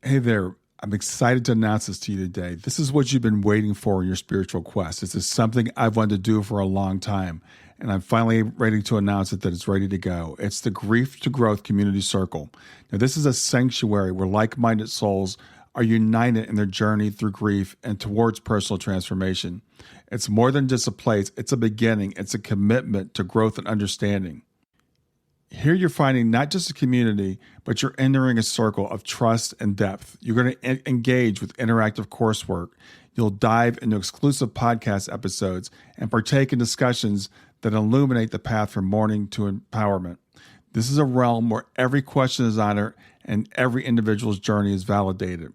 Hey there. I'm excited to announce this to you today. This is what you've been waiting for in your spiritual quest. This is something I've wanted to do for a long time, and I'm finally ready to announce it that it's ready to go. It's the Grief to Growth Community Circle. Now, this is a sanctuary where like-minded souls are united in their journey through grief and towards personal transformation. It's more than just a place. It's a beginning. It's a commitment to growth and understanding. Here you're finding not just a community, but you're entering a circle of trust and depth. You're going to engage with interactive coursework. You'll dive into exclusive podcast episodes and partake in discussions that illuminate the path from mourning to empowerment. This is a realm where every question is honored and every individual's journey is validated.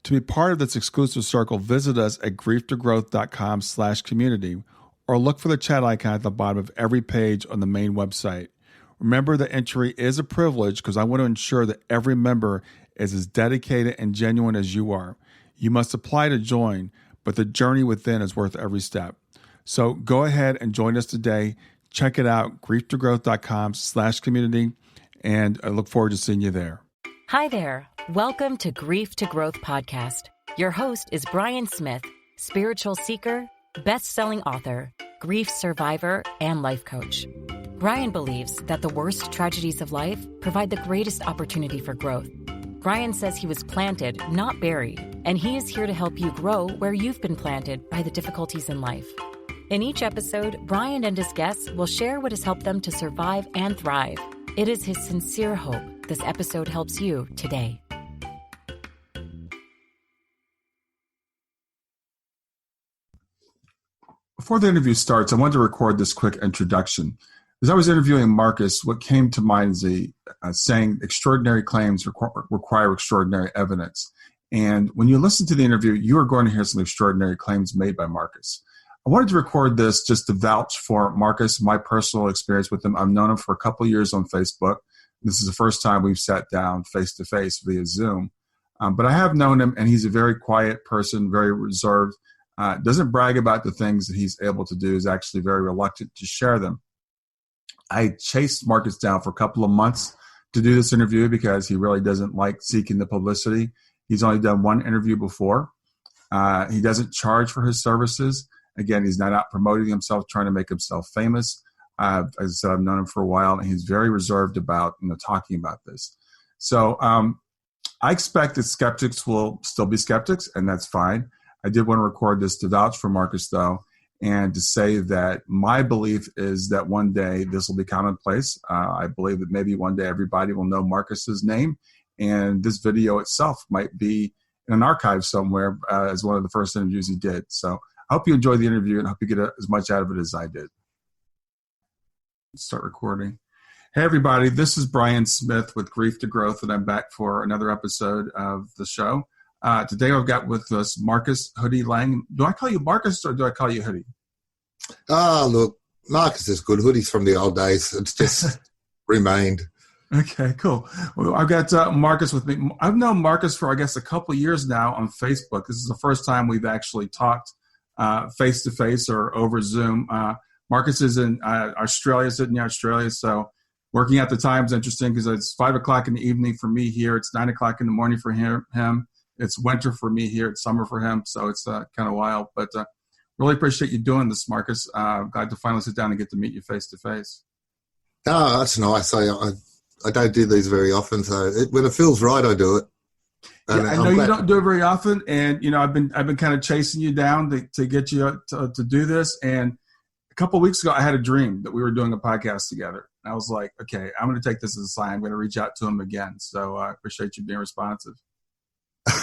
To be part of this exclusive circle, visit us at grieftogrowth.com/community or look for the chat icon at the bottom of every page on the main website. Remember that entry is a privilege because I want to ensure that every member is as dedicated and genuine as you are. You must apply to join, but the journey within is worth every step. So go ahead and join us today. Check it out, grieftogrowth.com/community, and I look forward to seeing you there. Hi there. Welcome to Grief to Growth podcast. Your host is Brian Smith, spiritual seeker, best-selling author, grief survivor, and life coach. Brian believes that the worst tragedies of life provide the greatest opportunity for growth. Brian says he was planted, not buried, and he is here to help you grow where you've been planted by the difficulties in life. In each episode, Brian and his guests will share what has helped them to survive and thrive. It is his sincere hope this episode helps you today. Before the interview starts, I wanted to record this quick introduction. As I was interviewing Marcus, what came to mind is a saying, extraordinary claims require extraordinary evidence. And when you listen to the interview, you are going to hear some extraordinary claims made by Marcus. I wanted to record this just to vouch for Marcus, my personal experience with him. I've known him for a couple of years on Facebook. This is the first time we've sat down face-to-face via Zoom. But I have known him, and he's a very quiet person, very reserved, doesn't brag about the things that he's able to do, is actually very reluctant to share them. I chased Marcus down for a couple of months to do this interview because he really doesn't like seeking the publicity. He's only done one interview before. He doesn't charge for his services. Again, he's not out promoting himself, trying to make himself famous. As I said, I've known him for a while, and he's very reserved about talking about this. So I expect that skeptics will still be skeptics, and that's fine. I did want to record this to vouch for Marcus, though, and to say that my belief is that one day this will be commonplace. I believe that maybe one day everybody will know Marcus's name, and this video itself might be in an archive somewhere as one of the first interviews he did. So I hope you enjoy the interview, and I hope you get as much out of it as I did. Let's start recording. Hey, everybody. This is Brian Smith with Grief to Growth, and I'm back for another episode of the show. Today I've got with us Marcus Hoodie Lang. Do I call you Marcus or do I call you Hoodie? Look, Marcus is good. Hoodie's from the old days. It's just remained. Okay, cool. Well, I've got Marcus with me. I've known Marcus for, I guess, a couple of years now on Facebook. This is the first time we've actually talked face-to-face or over Zoom. Marcus is in Australia, Sydney, Australia, so working at the time is interesting because it's 5 o'clock in the evening for me here. It's 9 o'clock in the morning for him. It's winter for me here. It's summer for him, so it's kind of wild. But really appreciate you doing this, Marcus. Glad to finally sit down and get to meet you face-to-face. Oh, that's nice. I don't do these very often, so when it feels right, I do it. And yeah, I know you don't do it very often, and I've been kind of chasing you down to get you to do this. And a couple of weeks ago, I had a dream that we were doing a podcast together. And I was like, okay, I'm going to take this as a sign. I'm going to reach out to him again. So I appreciate you being responsive.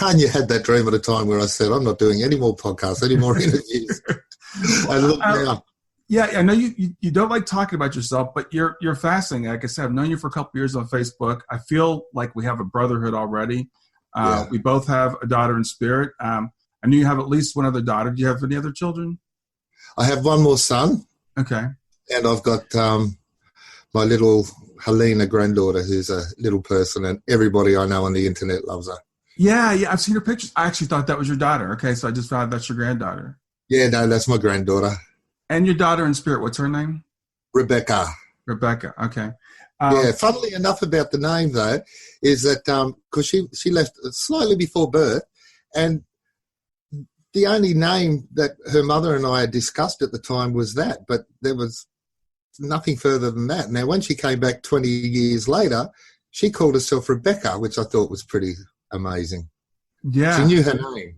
And you had that dream at a time where I said, I'm not doing any more podcasts, any more interviews. And look now. Yeah, I know you don't like talking about yourself, but you're fascinating. Like I said, I've known you for a couple of years on Facebook. I feel like we have a brotherhood already. We both have a daughter in spirit. I knew you have at least one other daughter. Do you have any other children? I have one more son. Okay. And I've got my little Helena granddaughter, who's a little person, and everybody I know on the internet loves her. Yeah, I've seen her pictures. I actually thought that was your daughter. Okay, so I just found that's your granddaughter. Yeah, no, that's my granddaughter. And your daughter in spirit, what's her name? Rebecca. Okay. Yeah, funnily enough about the name, though, is that because she left slightly before birth, and the only name that her mother and I had discussed at the time was that, but there was nothing further than that. Now, when she came back 20 years later, she called herself Rebecca, which I thought was pretty amazing. Yeah. She knew her name.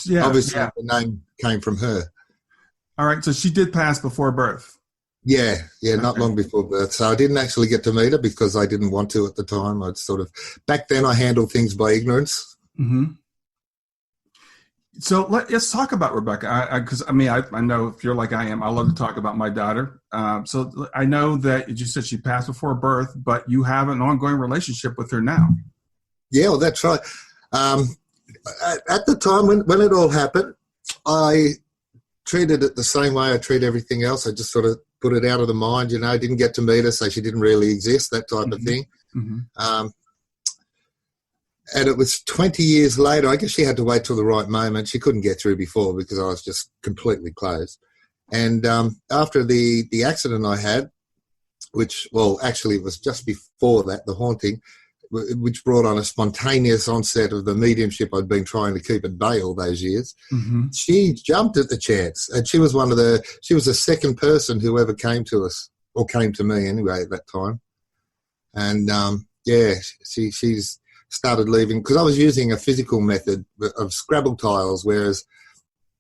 Yeah. Obviously, yeah. the name came from her. All right. So she did pass before birth. Yeah, not long before birth. So I didn't actually get to meet her because I didn't want to at the time. Back then I handled things by ignorance. Mm-hmm. So let's talk about Rebecca. Because I know if you're like I am, I love to talk about my daughter. So I know that you said she passed before birth, but you have an ongoing relationship with her now. Yeah, well, that's right. At the time when it all happened, I treated it the same way I treat everything else. I just sort of put it out of the mind, didn't get to meet her, so she didn't really exist, that type of thing. Mm-hmm. And it was 20 years later. I guess she had to wait till the right moment. She couldn't get through before because I was just completely closed. And after the accident I had, actually it was just before that, the haunting, which brought on a spontaneous onset of the mediumship I'd been trying to keep at bay all those years. Mm-hmm. She jumped at the chance, and she was the second person who ever came to us, or came to me anyway at that time. And she's started leaving because I was using a physical method of Scrabble tiles, whereas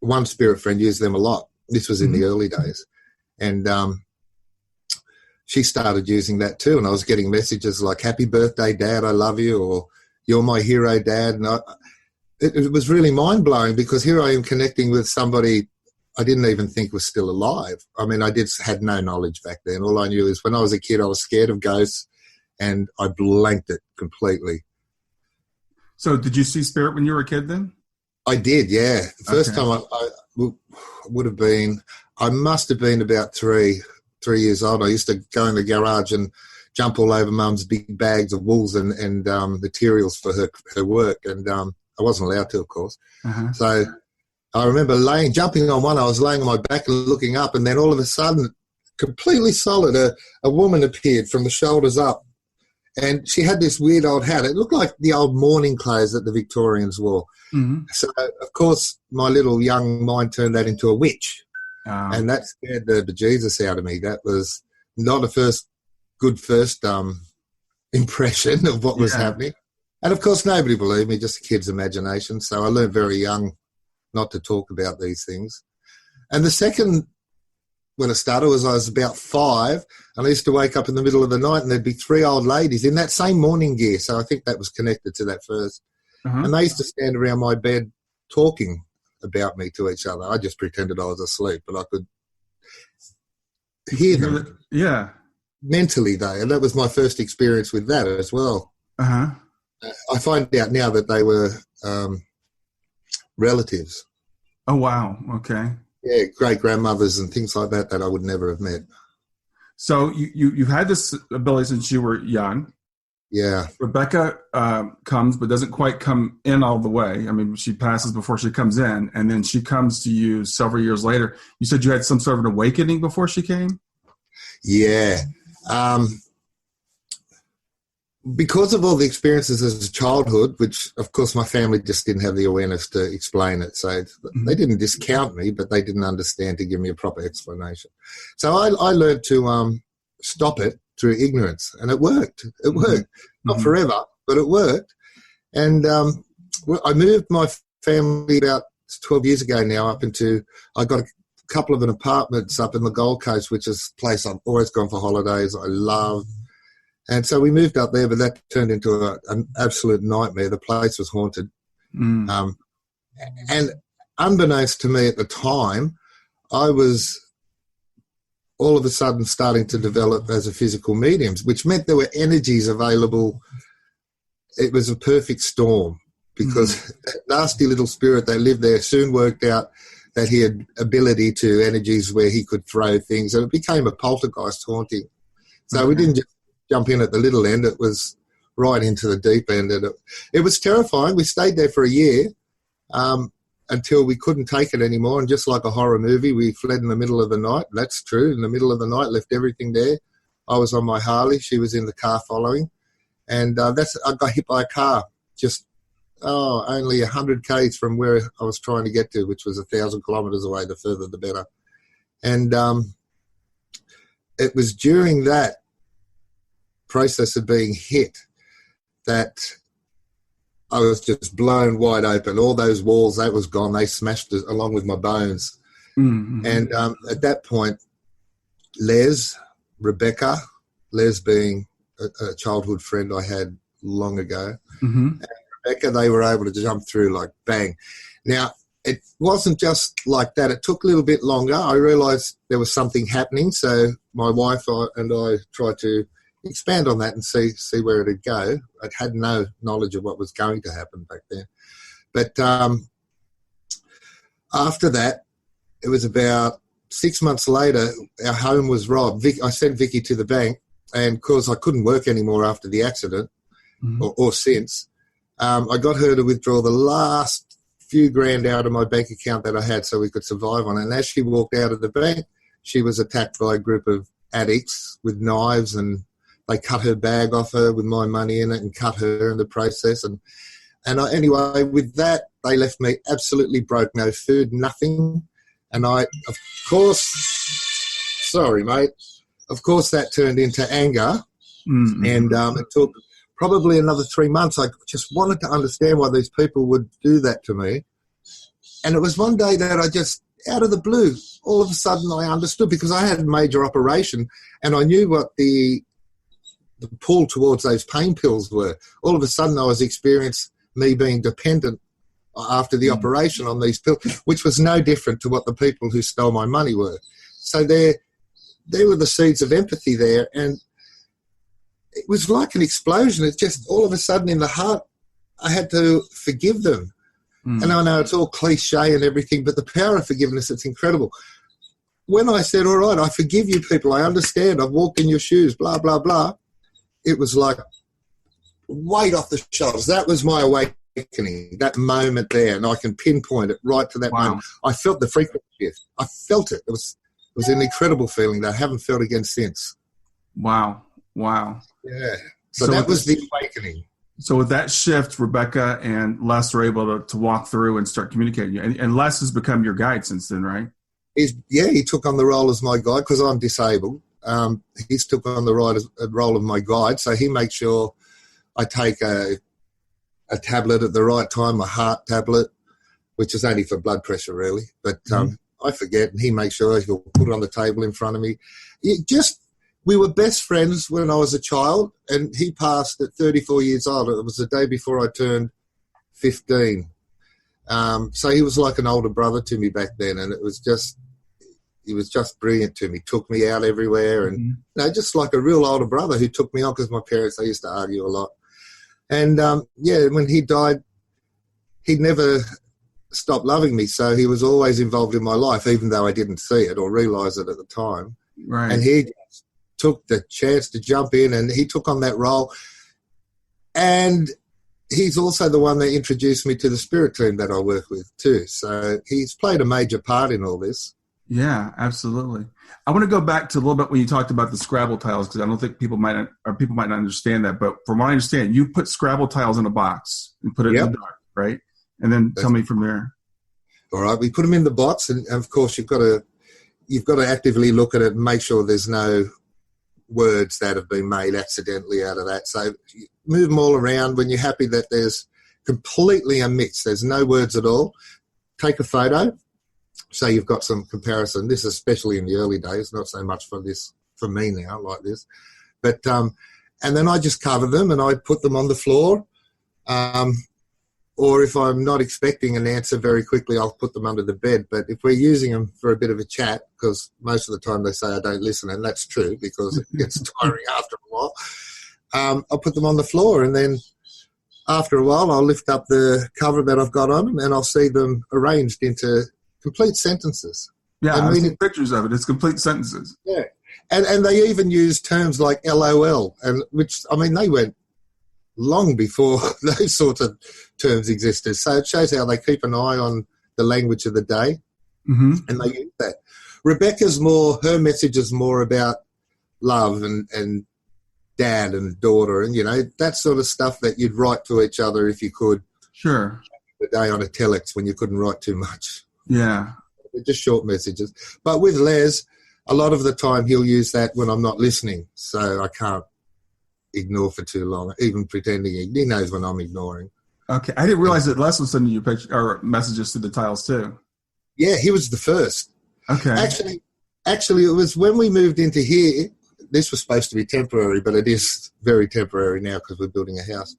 one spirit friend used them a lot. This was in the early days. And she started using that too, and I was getting messages like, "Happy birthday, Dad, I love you," or "You're my hero, Dad." And it was really mind-blowing because here I am connecting with somebody I didn't even think was still alive. I mean, had no knowledge back then. All I knew is when I was a kid, I was scared of ghosts, and I blanked it completely. So did you see spirit when you were a kid then? I did, yeah. The first time I must have been about 3 years old. I used to go in the garage and jump all over Mum's big bags of wools and materials for her work, and I wasn't allowed to, of course. Uh-huh. So I remember jumping on one. I was laying on my back and looking up, and then all of a sudden, completely solid, a woman appeared from the shoulders up, and she had this weird old hat. It looked like the old mourning clothes that the Victorians wore. Mm-hmm. So, of course, my little young mind turned that into a witch. And that scared the bejesus out of me. That was not a good first impression of what was happening. And, of course, nobody believed me, just a kid's imagination. So I learned very young not to talk about these things. And the second, when it started, I was about 5, and I used to wake up in the middle of the night and there'd be 3 old ladies in that same mourning gear. So I think that was connected to that first. Uh-huh. And they used to stand around my bed talking about me to each other. I just pretended I was asleep, but I could hear them. Yeah. Mentally, though, and that was my first experience with that as well. Uh-huh. I find out now that they were relatives. Oh, wow. Okay. Yeah, great-grandmothers and things like that I would never have met. So you've had this ability since you were young. Yeah. Rebecca comes, but doesn't quite come in all the way. I mean, she passes before she comes in, and then she comes to you several years later. You said you had some sort of an awakening before she came? Yeah. Because of all the experiences as a childhood, which, of course, my family just didn't have the awareness to explain it. So they didn't discount me, but they didn't understand to give me a proper explanation. So I learned to stop it through ignorance, and it worked. It worked. Not forever, but it worked. And I moved my family about 12 years ago now I got a couple of apartments up in the Gold Coast, which is a place I've always gone for holidays. I love. And so we moved up there, but that turned into an absolute nightmare. The place was haunted. And unbeknownst to me at the time, I was all of a sudden starting to develop as a physical medium, which meant there were energies available. It was a perfect storm because that nasty little spirit that lived there soon worked out that he had ability to energies where he could throw things, and it became a poltergeist haunting. So we didn't just jump in at the little end, it was right into the deep end. And it was terrifying. We stayed there for a year until we couldn't take it anymore. And just like a horror movie, we fled in the middle of the night. That's true. In the middle of the night, left everything there. I was on my Harley. She was in the car following. And I got hit by a car just, only 100 k's from where I was trying to get to, which was 1,000 kilometres away. The further, the better. And it was during that process of being hit that I was just blown wide open. All those walls, that was gone. They smashed it along with my bones. Mm-hmm. And at that point, Rebecca, Les being a childhood friend I had long ago, and Rebecca, they were able to jump through like bang. Now, it wasn't just like that. It took a little bit longer. I realised there was something happening, so my wife and I tried to expand on that and see where it'd go. I had no knowledge of what was going to happen back then. But after that, it was about 6 months later, our home was robbed. I sent Vicky to the bank, and because I couldn't work anymore after the accident, or since, I got her to withdraw the last few grand out of my bank account that I had so we could survive on it. And as she walked out of the bank, she was attacked by a group of addicts with knives, and they cut her bag off her with my money in it and cut her in the process. Anyway, with that, they left me absolutely broke, no food, nothing. And of course, sorry, mate, of course that turned into anger. Mm-hmm. And it took probably another 3 months. I just wanted to understand why these people would do that to me. And it was one day that I just, out of the blue, all of a sudden I understood, because I had a major operation and I knew what the pull towards those pain pills were. All of a sudden I was experiencing me being dependent after the operation on these pills, which was no different to what the people who stole my money were. So there were the seeds of empathy there, and it was like an explosion. It's just all of a sudden in the heart, I had to forgive them. And I know it's all cliche and everything, but the power of forgiveness, it's incredible. When I said, all right, I forgive you people, I understand, I've walked in your shoes, blah, blah, blah, it was like weight off the shoulders. That was my awakening, that moment there, and I can pinpoint it right to that moment. I felt the frequency shift. I felt it. It was an incredible feeling that I haven't felt again since. Wow. Yeah. So that was the awakening. So with that shift, Rebecca and Les were able to walk through and start communicating. And Les has become your guide since then, right? He took on the role as my guide because I'm disabled. He's took on the role of my guide, so he makes sure I take a tablet at the right time, a heart tablet, which is only for blood pressure, really. But I forget, and he makes sure he'll put it on the table in front of me. We were best friends when I was a child, and he passed at 34 years old. It was the day before I turned 15. So he was like an older brother to me back then, and he was just brilliant to me. Took me out everywhere, and just like a real older brother who took me on, because my parents, they used to argue a lot. And when he died, he never stopped loving me, so he was always involved in my life, even though I didn't see it or realise it at the time. Right. And he took the chance to jump in, and he took on that role. And he's also the one that introduced me to the spirit team that I work with too. So he's played a major part in all this. Yeah, absolutely. I want to go back to a little bit when you talked about the Scrabble tiles, because I don't think people might not understand that. But from what I understand, you put Scrabble tiles in a box and put it in the dark, right? And then tell me from there. All right, we put them in the box, and of course you've got to actively look at it and make sure there's no words that have been made accidentally out of that. So you move them all around. When you're happy that there's completely a mix, there's no words at all, take a photo. So you've got some comparison. This, especially in the early days, not so much for me now like this. But and then I just cover them and I put them on the floor. Or if I'm not expecting an answer very quickly, I'll put them under the bed. But if we're using them for a bit of a chat, because most of the time they say I don't listen, and that's true because it gets tiring after a while, I'll put them on the floor, and then after a while I'll lift up the cover that I've got on them and I'll see them arranged into complete sentences. Yeah, I've seen pictures of it. It's complete sentences. Yeah. And they even use terms like LOL, and which, I mean, they went long before those sorts of terms existed. So it shows how they keep an eye on the language of the day, and they use that. Rebecca's her message is more about love and dad and daughter and, that sort of stuff that you'd write to each other if you could. Sure. The day on a telex when you couldn't write too much. Yeah. Just short messages. But with Les, a lot of the time he'll use that when I'm not listening, so I can't ignore for too long, even pretending he knows when I'm ignoring. Okay. I didn't realize that Les was sending you messages through the tiles too. Yeah, he was the first. Okay. Actually, it was when we moved into here. This was supposed to be temporary, but it is very temporary now because we're building a house.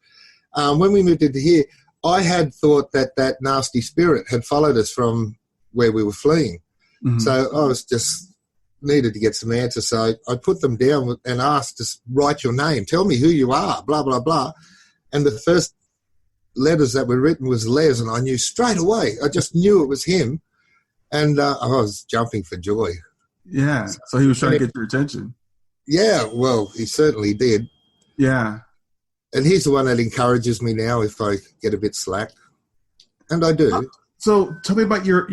When we moved into here, I had thought that nasty spirit had followed us from where we were fleeing. Mm-hmm. So I was just needed to get some answers. So I put them down and asked to write your name. Tell me who you are, blah, blah, blah. And the first letters that were written was Les, and I knew straight away. I just knew it was him. And I was jumping for joy. Yeah, so he was trying to get your attention. Yeah, well, he certainly did. Yeah. And he's the one that encourages me now if I get a bit slack. And I do. So tell me about your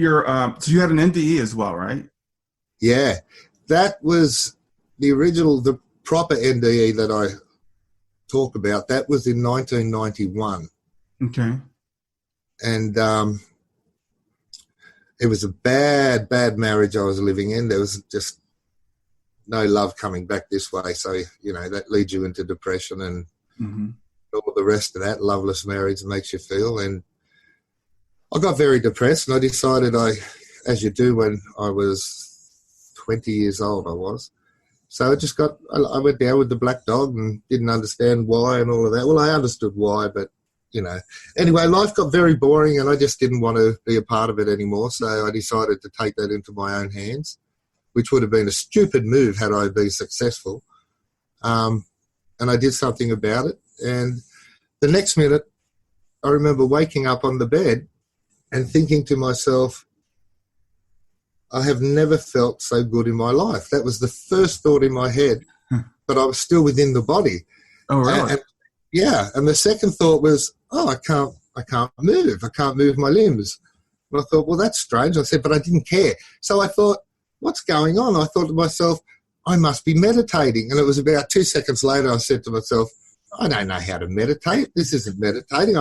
so you had an NDE as well, right? Yeah. That was the proper NDE that I talk about. That was in 1991. Okay. And it was a bad marriage I was living in. There was just no love coming back this way. So, that leads you into depression and all the rest of that. Loveless marriage makes you feel. And I got very depressed, and I decided as you do when I was 20 years old, I was. So I went down with the black dog and didn't understand why and all of that. Well, I understood why, but, Anyway, life got very boring, and I just didn't want to be a part of it anymore. So I decided to take that into my own hands, which would have been a stupid move had I been successful. And I did something about it. And the next minute, I remember waking up on the bed and thinking to myself, I have never felt so good in my life. That was the first thought in my head, but I was still within the body. Oh, really? And the second thought was, I can't move. I can't move my limbs. And I thought, well, that's strange. I said, but I didn't care. So I thought, what's going on? I thought to myself, I must be meditating. And it was about 2 seconds later, I said to myself, I don't know how to meditate. This isn't meditating.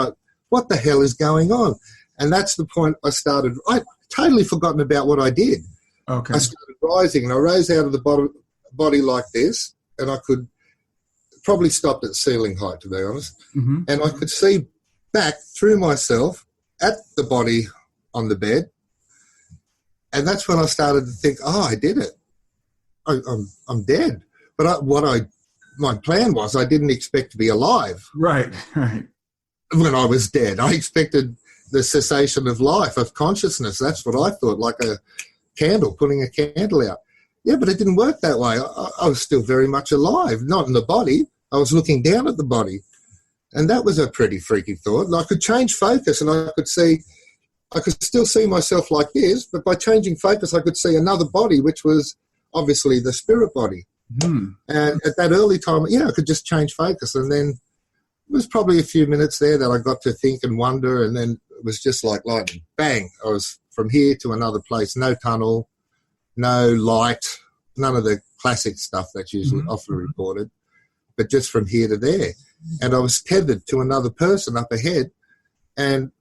What the hell is going on? And that's the point I started. I totally forgotten about what I did. Okay. I started rising, and I rose out of the body like this, and I could probably stopped at ceiling height, to be honest. Mm-hmm. And I could see back through myself at the body on the bed. And that's when I started to think, I did it. I'm dead. But my plan was I didn't expect to be alive. Right. When I was dead. I expected the cessation of life, of consciousness. That's what I thought, like a candle, putting a candle out. Yeah, but it didn't work that way. I was still very much alive, not in the body. I was looking down at the body. And that was a pretty freaky thought. And I could change focus, and I could still see myself like this, but by changing focus, I could see another body, which was obviously the spirit body. Mm. And at that early time, I could just change focus. And then it was probably a few minutes there that I got to think and wonder, and then it was just like lightning. Bang! I was from here to another place. No tunnel, no light, none of the classic stuff that's usually often reported, but just from here to there. And I was tethered to another person up ahead, and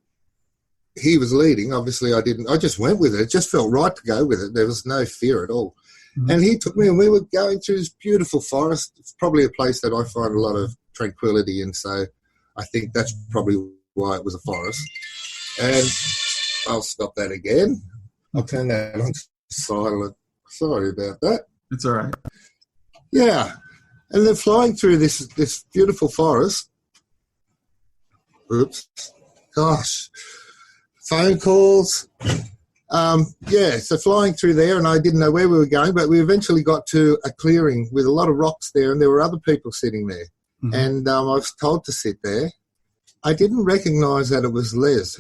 he was leading. Obviously, I just went with it. It just felt right to go with it. There was no fear at all. Mm-hmm. And he took me, and we were going through this beautiful forest. It's probably a place that I find a lot of tranquility in, so I think that's probably why it was a forest. And I'll stop that again. I'll turn that on silent. Sorry about that. It's all right. Yeah. And then flying through this beautiful forest. Oops. Gosh. Phone calls. So flying through there, and I didn't know where we were going, but we eventually got to a clearing with a lot of rocks there, and there were other people sitting there. Mm-hmm. And I was told to sit there. I didn't recognise that it was Les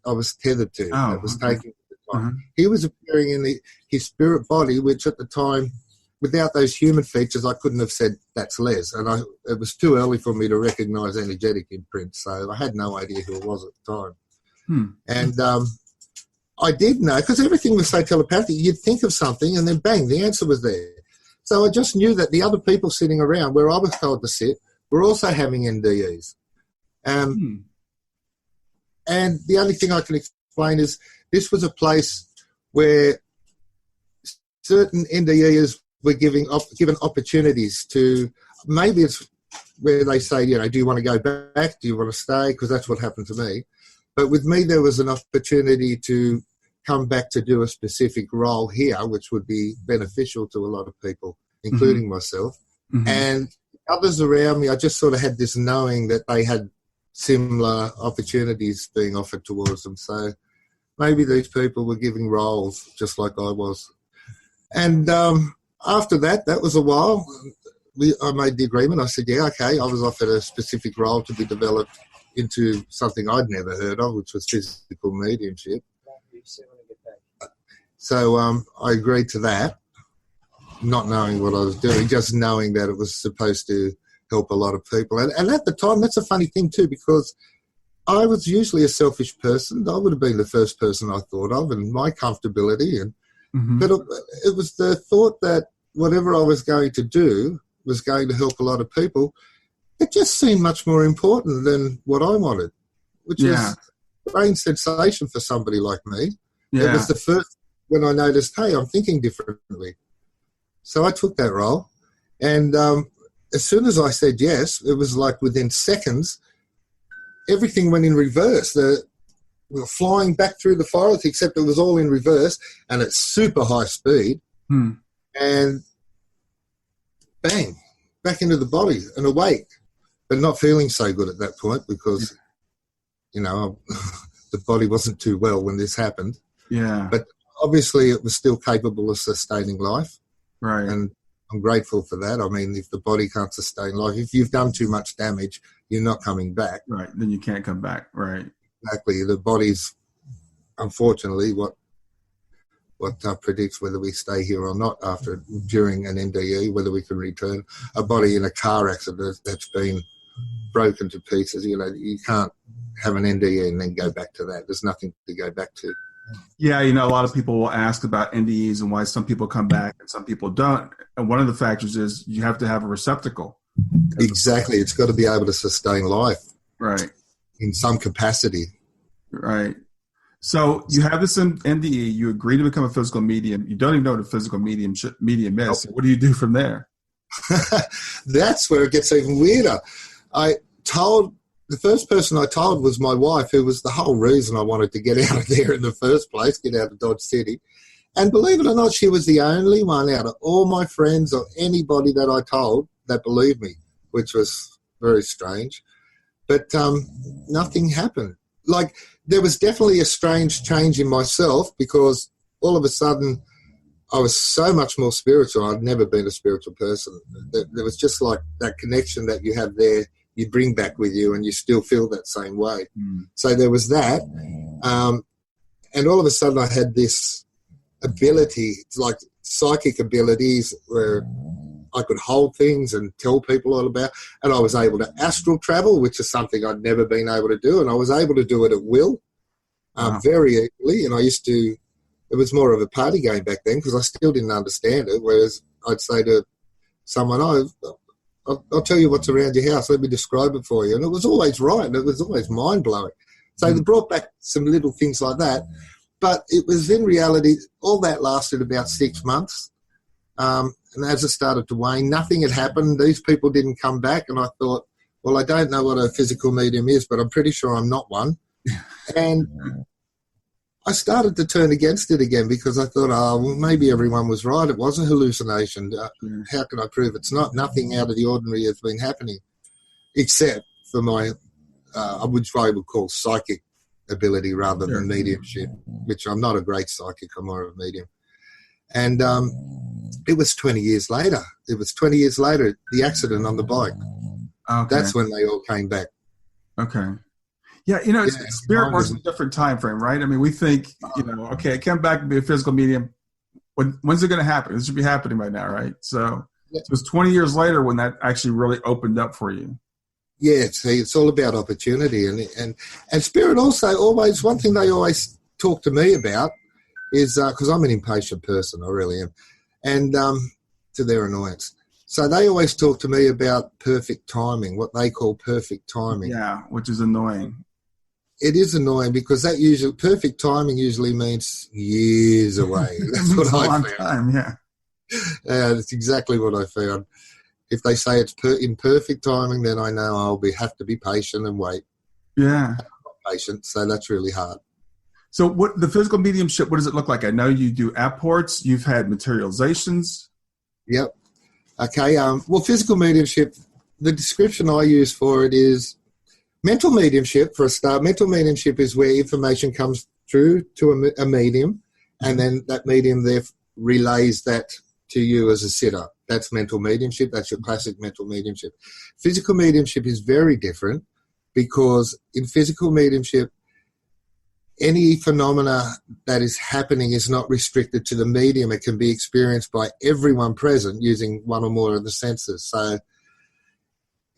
I was tethered to. That was taking the time. Mm-hmm. He was appearing in his spirit body, which at the time, without those human features, I couldn't have said that's Les. And it was too early for me to recognise energetic imprints, so I had no idea who it was at the time. And I did know, because everything was so telepathic, you'd think of something and then bang, the answer was there. So I just knew that the other people sitting around where I was told to sit were also having NDEs. And the only thing I can explain is this was a place where certain NDEs were given opportunities to, maybe it's where they say, do you want to go back? Do you want to stay? Because that's what happened to me. But with me, there was an opportunity to come back to do a specific role here, which would be beneficial to a lot of people, including myself. Mm-hmm. And others around me, I just sort of had this knowing that they had similar opportunities being offered towards them. So maybe these people were giving roles just like I was. And after that was a while. I made the agreement. I said, yeah, okay. I was offered a specific role to be developed into something I'd never heard of, which was physical mediumship. So I agreed to that, not knowing what I was doing, just knowing that it was supposed to help a lot of people. And at the time, that's a funny thing too, because I was usually a selfish person. I would have been the first person I thought of, and my comfortability. But it was the thought that whatever I was going to do was going to help a lot of people. It just seemed much more important than what I wanted, which is a strange sensation for somebody like me. Yeah. It was the first when I noticed, hey, I'm thinking differently. So I took that role. And as soon as I said yes, it was like within seconds, everything went in reverse. We were flying back through the forest, except it was all in reverse and at super high speed. And bang, back into the body and awake, but not feeling so good at that point because, the body wasn't too well when this happened. Yeah. But obviously it was still capable of sustaining life. Right. And I'm grateful for that. I mean, if the body can't sustain life, if you've done too much damage, you're not coming back. Right. Then you can't come back. Right. Exactly. The body's, unfortunately, what predicts whether we stay here or not during an NDE, whether we can return. A body in a car accident that's been broken to pieces, you can't have an NDE and then go back to that. There's nothing to go back to. Yeah, a lot of people will ask about NDEs and why some people come back and some people don't. And one of the factors is you have to have a receptacle. Exactly. It's got to be able to sustain life. Right. In some capacity. Right. So you have this NDE, you agree to become a physical medium. You don't even know what a physical medium is. Nope. What do you do from there? That's where it gets even weirder. The first person I told was my wife, who was the whole reason I wanted to get out of there in the first place, get out of Dodge City. And believe it or not, she was the only one out of all my friends or anybody that I told that believed me, which was very strange. But nothing happened. Like, there was definitely a strange change in myself because all of a sudden I was so much more spiritual. I'd never been a spiritual person. There was just like that connection that you have there, you bring back with you and you still feel that same way. So there was that. And all of a sudden I had this ability, like psychic abilities where I could hold things and tell people all about, and I was able to astral travel, which is something I'd never been able to do, and I was able to do it at will, very easily. And it was more of a party game back then because I still didn't understand it, whereas I'd say to someone, I'll tell you what's around your house, let me describe it for you. And it was always right, and it was always mind-blowing. So they brought back some little things like that, but it was in reality, all that lasted about 6 months. And as it started to wane, nothing had happened. These people didn't come back. And I thought, well, I don't know what a physical medium is, but I'm pretty sure I'm not one. And I started to turn against it again because I thought, well, maybe everyone was right. It was a hallucination. How can I prove it's not? Nothing out of the ordinary has been happening, except for my, which I would call psychic ability rather than mediumship, which I'm not a great psychic. I'm more of a medium. And it was 20 years later. The accident on the bike. Okay. That's when they all came back. Okay. Yeah, spirit works in a different time frame, right? I mean, we think, okay, I come back and be a physical medium. When's it going to happen? It should be happening right now, right? So it was 20 years later when that actually really opened up for you. Yeah, it's all about opportunity. And spirit also always, one thing they always talk to me about is, because I'm an impatient person, I really am. And to their annoyance. So they always talk to me about perfect timing, what they call perfect timing. Yeah, which is annoying. It is annoying because perfect timing usually means years away. That's what I found. Time, yeah. That's exactly what I found. If they say it's in perfect timing, then I know I'll have to be patient and wait. Yeah. I'm not patient, so that's really hard. So what the physical mediumship, what does it look like? I know you do apports, you've had materializations. Yep. Okay. Well, physical mediumship, the description I use for it is mental mediumship. For a start, mental mediumship is where information comes through to a medium, and then that medium there relays that to you as a sitter. That's mental mediumship. That's your classic mental mediumship. Physical mediumship is very different because in physical mediumship, any phenomena that is happening is not restricted to the medium. It can be experienced by everyone present using one or more of the senses. So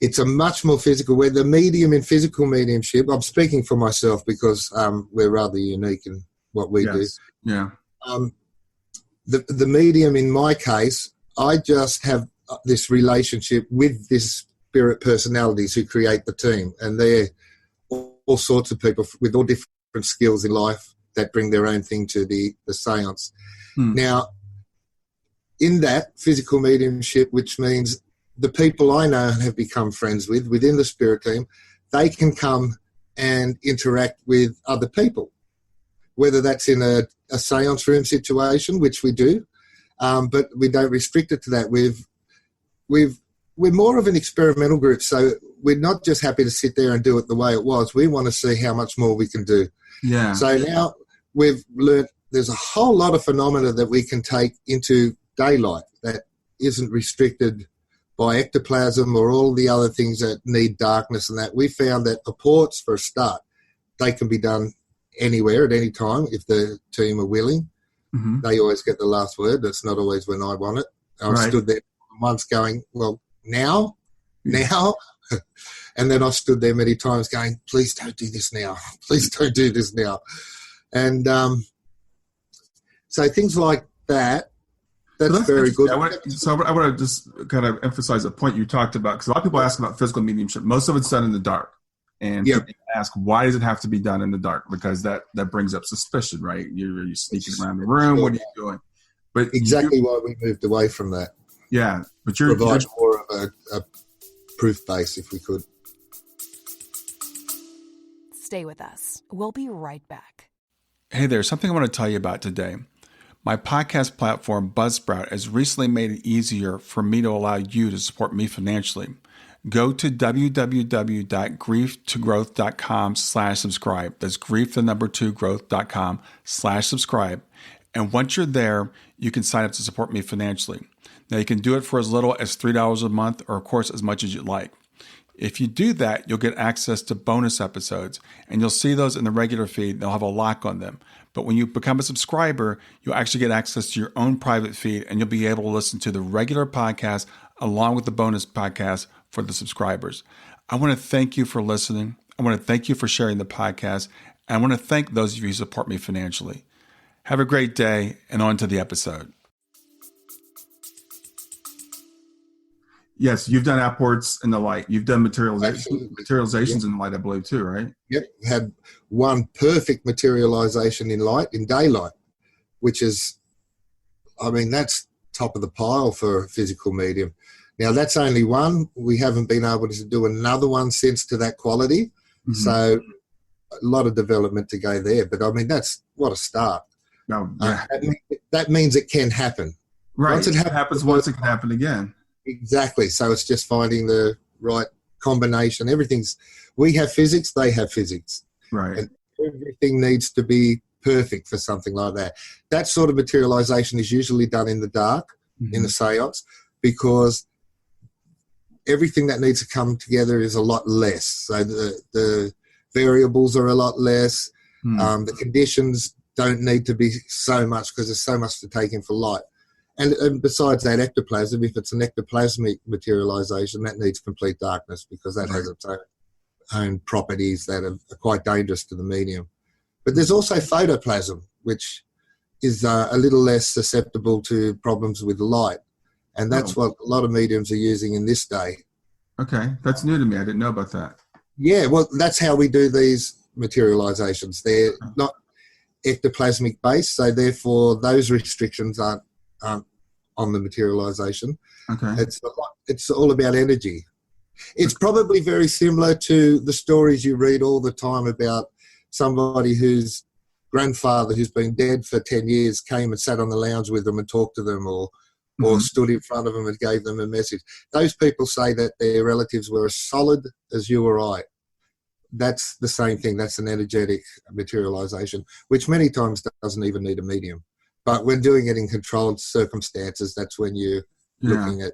it's a much more physical, where the medium in physical mediumship, I'm speaking for myself because we're rather unique in what we do. Yeah. The medium in my case, I just have this relationship with this spirit personalities who create the team, and they're all sorts of people with all different skills in life that bring their own thing to the seance. Now, in that physical mediumship, which means the people I know and have become friends with within the spirit team, they can come and interact with other people, whether that's in a seance room situation, which we do, but we don't restrict it to that. We're more of an experimental group, so we're not just happy to sit there and do it the way it was. We want to see how much more we can do. Yeah. So now we've learned there's a whole lot of phenomena that we can take into daylight that isn't restricted by ectoplasm or all the other things that need darkness and that. We found that apports, for a start, they can be done anywhere at any time if the team are willing. Mm-hmm. They always get the last word. That's not always when I want it. I stood there once going, well, now? And then I stood there many times going, please don't do this now. Please don't do this now. And so things like that, that's very good. I want to just kind of emphasize a point you talked about, because a lot of people ask about physical mediumship. Most of it's done in the dark. And people ask, why does it have to be done in the dark? Because that brings up suspicion, right? You're sneaking around the room. What are you doing? But exactly why we moved away from that. Yeah. But you're provide more of a proof base if we could. Stay with us. We'll be right back. Hey there, something I want to tell you about today. My podcast platform, Buzzsprout, has recently made it easier for me to allow you to support me financially. Go to www.grieftogrowth.com/subscribe. That's grief2growth.com/subscribe. And once you're there, you can sign up to support me financially. Now, you can do it for as little as $3 a month, or of course, as much as you'd like. If you do that, you'll get access to bonus episodes, and you'll see those in the regular feed. They'll have a lock on them. But when you become a subscriber, you'll actually get access to your own private feed, and you'll be able to listen to the regular podcast along with the bonus podcast for the subscribers. I want to thank you for listening. I want to thank you for sharing the podcast. And I want to thank those of you who support me financially. Have a great day, and on to the episode. Yes, you've done apports in the light. You've done materializations in the light, I believe, too, right? Yep. Had one perfect materialization in daylight, which is, that's top of the pile for a physical medium. Now, that's only one. We haven't been able to do another one since to that quality. Mm-hmm. So a lot of development to go there. But, that's what a start. No, yeah. That means it can happen. Right. Once it happens once, it can happen again. Exactly. So it's just finding the right combination. We have physics, they have physics. Right. And everything needs to be perfect for something like that. That sort of materialization is usually done in the dark, mm-hmm. in the seance, because everything that needs to come together is a lot less. So the variables are a lot less. Mm. The conditions don't need to be so much because there's so much to take in for light. And besides that, ectoplasm, if it's an ectoplasmic materialization, that needs complete darkness because that has its own properties that are quite dangerous to the medium. But there's also photoplasm, which is a little less susceptible to problems with light. And that's what a lot of mediums are using in this day. Okay, that's new to me. I didn't know about that. Yeah, well, that's how we do these materializations. They're not ectoplasmic based, so therefore those restrictions aren't on the materialization. Okay. It's all about energy. It's probably very similar to the stories you read all the time about somebody whose grandfather, who's been dead for 10 years, came and sat on the lounge with them and talked to them, or stood in front of them and gave them a message. Those people say that their relatives were as solid as you or I. That's the same thing. That's an energetic materialization, which many times doesn't even need a medium. But when doing it in controlled circumstances, that's when you're looking at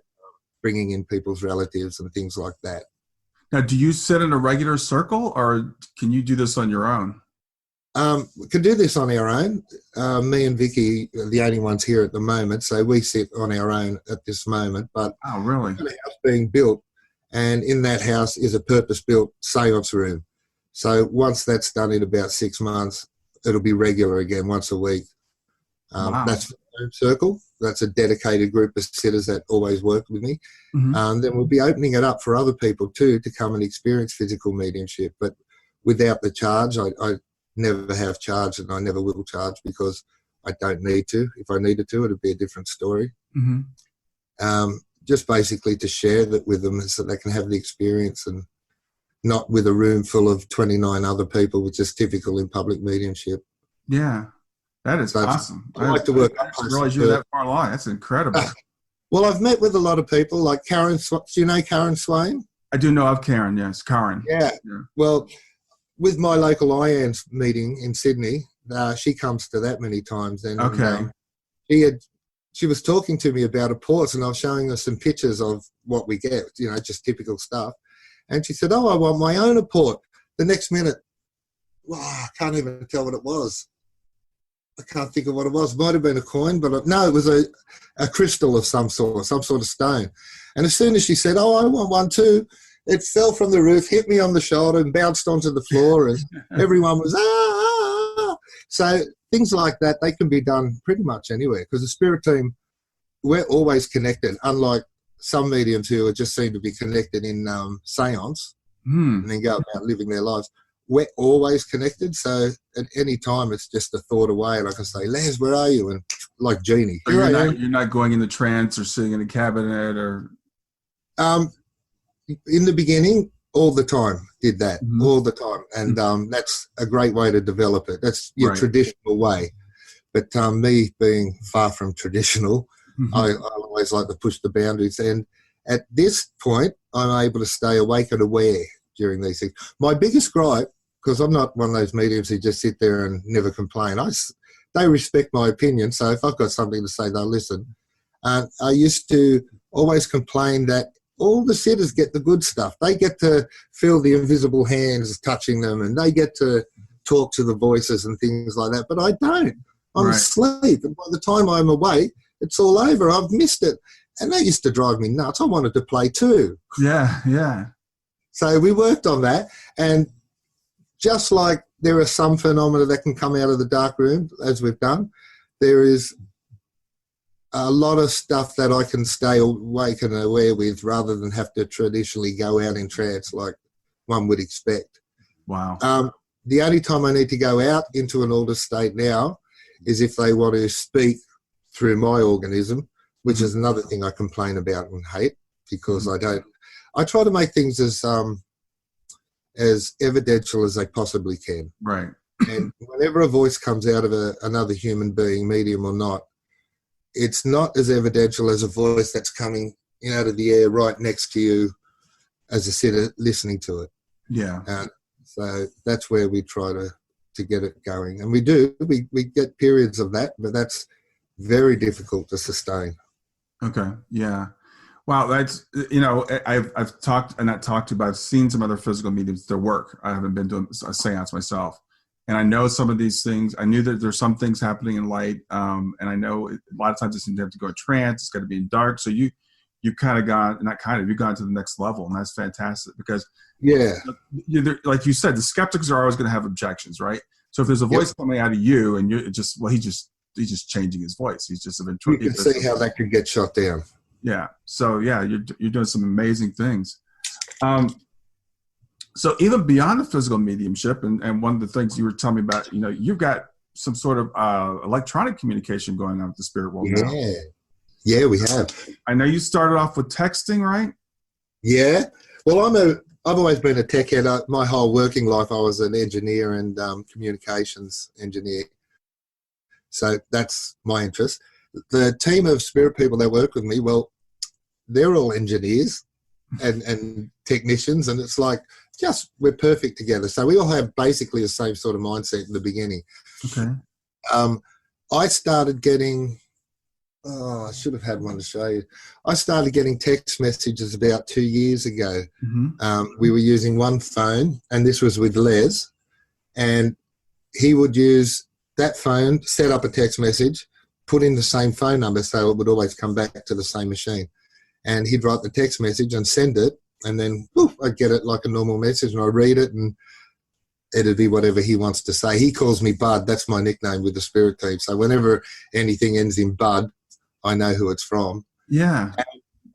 bringing in people's relatives and things like that. Now, do you sit in a regular circle, or can you do this on your own? We can do this on our own. Me and Vicky are the only ones here at the moment, so we sit on our own at this moment. But oh, really? There's a house being built, and in that house is a purpose-built seance room. So once that's done in about 6 months, it'll be regular again, once a week. Wow. That's the home circle. That's a dedicated group of sitters that always work with me. Then we'll be opening it up for other people too to come and experience physical mediumship, but without the charge. I never have charged, and I never will charge because I don't need to. If I needed to, it'd be a different story. Just basically to share that with them so they can have the experience, and not with a room full of 29 other people, which is typical in public mediumship. Yeah, that is awesome. I like to work. I didn't realize you were that far along. That's incredible. Well, I've met with a lot of people, like Karen. Do you know Karen Swain? I do know of Karen, yes, Karen. Yeah. Well, with my local IANS meeting in Sydney, she comes to that many times. And she was talking to me about a port, and I was showing her some pictures of what we get, just typical stuff. And she said, "Oh, I want my own port." The next minute, I can't even tell what it was. I can't think of what it was. It might have been a coin, but no, it was a crystal of some sort of stone. And as soon as she said, "Oh, I want one too," it fell from the roof, hit me on the shoulder, and bounced onto the floor, and everyone was, ah! So things like that, they can be done pretty much anywhere, because the spirit team, we're always connected, unlike some mediums who just seem to be connected in seance and then go about living their lives. We're always connected, so at any time it's just a thought away, and I can say, "Les, where are you?" And like Genie. So you're not going into trance or sitting in a cabinet or... In the beginning, all the time, did that, all the time. And that's a great way to develop it. That's your traditional way. But me being far from traditional, I always like to push the boundaries. And at this point, I'm able to stay awake and aware during these things. My biggest gripe, because I'm not one of those mediums who just sit there and never complain. They respect my opinion, so if I've got something to say, they'll listen. I used to always complain that all the sitters get the good stuff. They get to feel the invisible hands touching them, and they get to talk to the voices and things like that. But I don't. I'm asleep. And by the time I'm awake, it's all over. I've missed it. And that used to drive me nuts. I wanted to play too. Yeah. So we worked on that. And just like there are some phenomena that can come out of the dark room, as we've done, there is a lot of stuff that I can stay awake and aware with rather than have to traditionally go out in trance like one would expect. Wow. The only time I need to go out into an altered state now is if they want to speak through my organism, which is another thing I complain about and hate, because I try to make things as evidential as they possibly can. Right. And whenever a voice comes out of another human being, medium or not, it's not as evidential as a voice that's coming out of the air right next to you as a sitter listening to it. Yeah. So that's where we try to get it going. And we do. We get periods of that, but that's very difficult to sustain. Okay. Yeah. Wow. That's, I've talked, and not talked to, but I've seen some other physical mediums, their work. I haven't been doing a seance myself. And I know some of these things. I knew that there's some things happening in light, and I know a lot of times it seems to have to go in trance. It's got to be in dark. So you've kind of gone, you've gone to the next level, and that's fantastic because, like you said, the skeptics are always going to have objections, right? So if there's a voice coming out of you, and he's just changing his voice. He's just you can see how that could get shut down. Yeah. So yeah, you're doing some amazing things. So even beyond the physical mediumship, and one of the things you were telling me about, you've got some sort of electronic communication going on with the spirit world now. Yeah, we have. I know you started off with texting, right? Yeah. Well, I've always been a tech head. My whole working life, I was an engineer and communications engineer. So that's my interest. The team of spirit people that work with me, well, they're all engineers and technicians, and it's like we're perfect together. So we all have basically the same sort of mindset in the beginning. Okay. I started getting, I should have had one to show you. I started getting text messages about 2 years ago. Mm-hmm. We were using one phone, and this was with Les, and he would use that phone, set up a text message, put in the same phone number so it would always come back to the same machine. And he'd write the text message and send it, and then I'd get it like a normal message, and I'd read it, and it'd be whatever he wants to say. He calls me Bud. That's my nickname with the spirit team. So whenever anything ends in Bud, I know who it's from. Yeah. And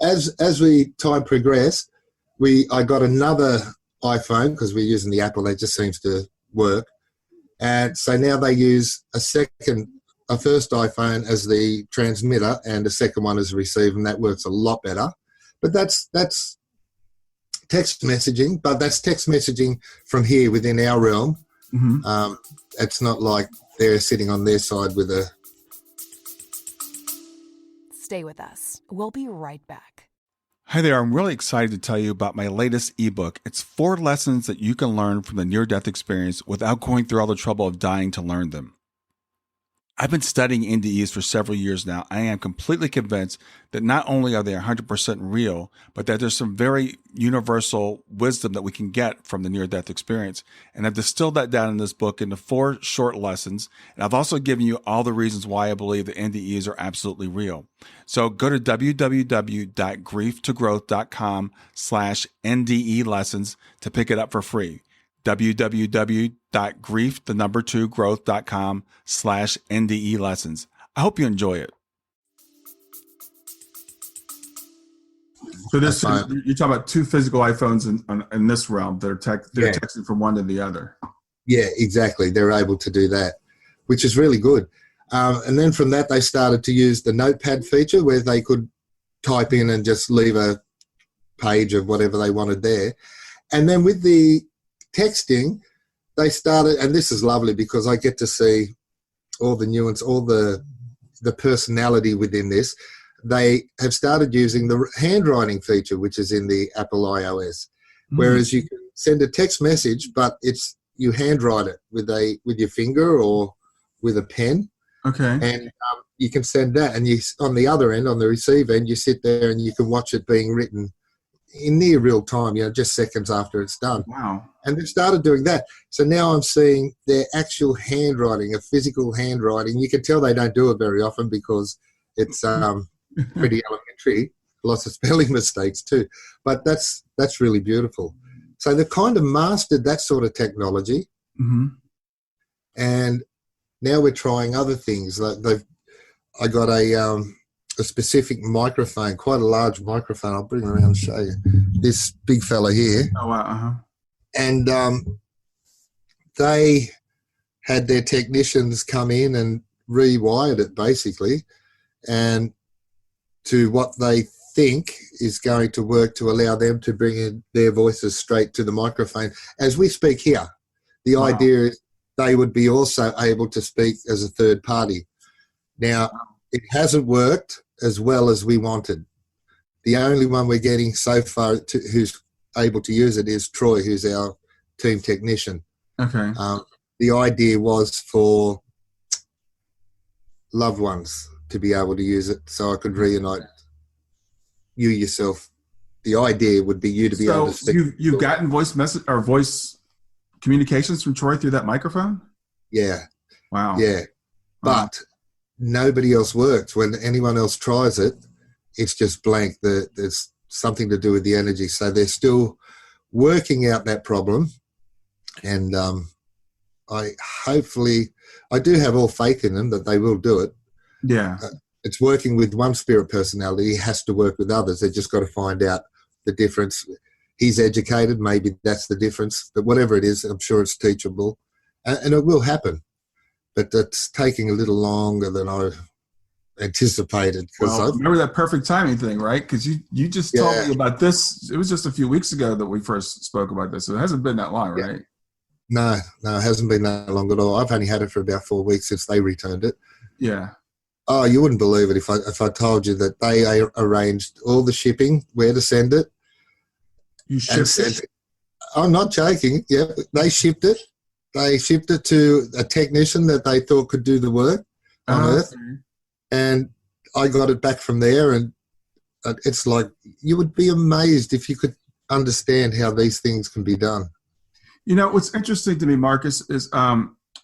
as time progressed, I got another iPhone because we're using the Apple. That just seems to work. And so now they use a first iPhone as the transmitter and a second one as the receiver, and that works a lot better. But that's text messaging, but that's text messaging from here within our realm. Mm-hmm. It's not like they're sitting on their side with a... Stay with us. We'll be right back. Hi there. I'm really excited to tell you about my latest ebook. It's 4 lessons that you can learn from the near-death experience without going through all the trouble of dying to learn them. I've been studying NDEs for several years now. I am completely convinced that not only are they 100% real, but that there's some very universal wisdom that we can get from the near-death experience. And I've distilled that down in this book into 4 short lessons. And I've also given you all the reasons why I believe that NDEs are absolutely real. So go to www.grieftogrowth.com/NDE lessons to pick it up for free. www.growth.com/NDE lessons. I hope you enjoy it. So this, you're talking about 2 physical iPhones in this realm that are texting from one to the other. Yeah, exactly. They're able to do that, which is really good. And then from that, they started to use the notepad feature where they could type in and just leave a page of whatever they wanted there. And then with the texting, they started, and this is lovely because I get to see all the nuance, all the personality within this. They have started using the handwriting feature, which is in the Apple iOS, whereas you can send a text message, but you handwrite it with your finger or with a pen. Okay. And you can send that, and on the other end, on the receive end, you sit there and you can watch it being written in near real time, just seconds after it's done. Wow. And they've started doing that. So now I'm seeing their actual handwriting, a physical handwriting. You can tell they don't do it very often because it's pretty elementary, lots of spelling mistakes too. But that's really beautiful. So they've kind of mastered that sort of technology. Mm-hmm. And now we're trying other things. I got a specific microphone, quite a large microphone. I'll bring it around and show you. This big fella here. Oh, wow. Uh-huh. And they had their technicians come in and rewired it basically, and to what they think is going to work to allow them to bring in their voices straight to the microphone as we speak here. The idea is they would be also able to speak as a third party. Now, it hasn't worked as well as we wanted. The only one we're getting so far who's able to use it is Troy, who's our team technician. Okay. The idea was for loved ones to be able to use it, so I could reunite you yourself. The idea would be you to be able to speak. So you've gotten voice communications from Troy through that microphone? Yeah. Wow. Yeah. But nobody else works. When anyone else tries it, it's just blank. There's something to do with the energy. So they're still working out that problem. And I do have all faith in them that they will do it. Yeah. It's working with one spirit personality. He has to work with others. They just got to find out the difference. He's educated. Maybe that's the difference. But whatever it is, I'm sure it's teachable. And it will happen. But it's taking a little longer than I anticipated. Well, remember that perfect timing thing, right? Because you just told me about this. It was just a few weeks ago that we first spoke about this. So it hasn't been that long, right? No, it hasn't been that long at all. I've only had it for about 4 weeks since they returned it. Yeah. Oh, you wouldn't believe it if I told you that they arranged all the shipping, where to send it. You shipped it? I'm not joking. Yeah, they shipped it. They shipped it to a technician that they thought could do the work on Earth. And I got it back from there. And it's like, you would be amazed if you could understand how these things can be done. You know, what's interesting to me, Marcus, is,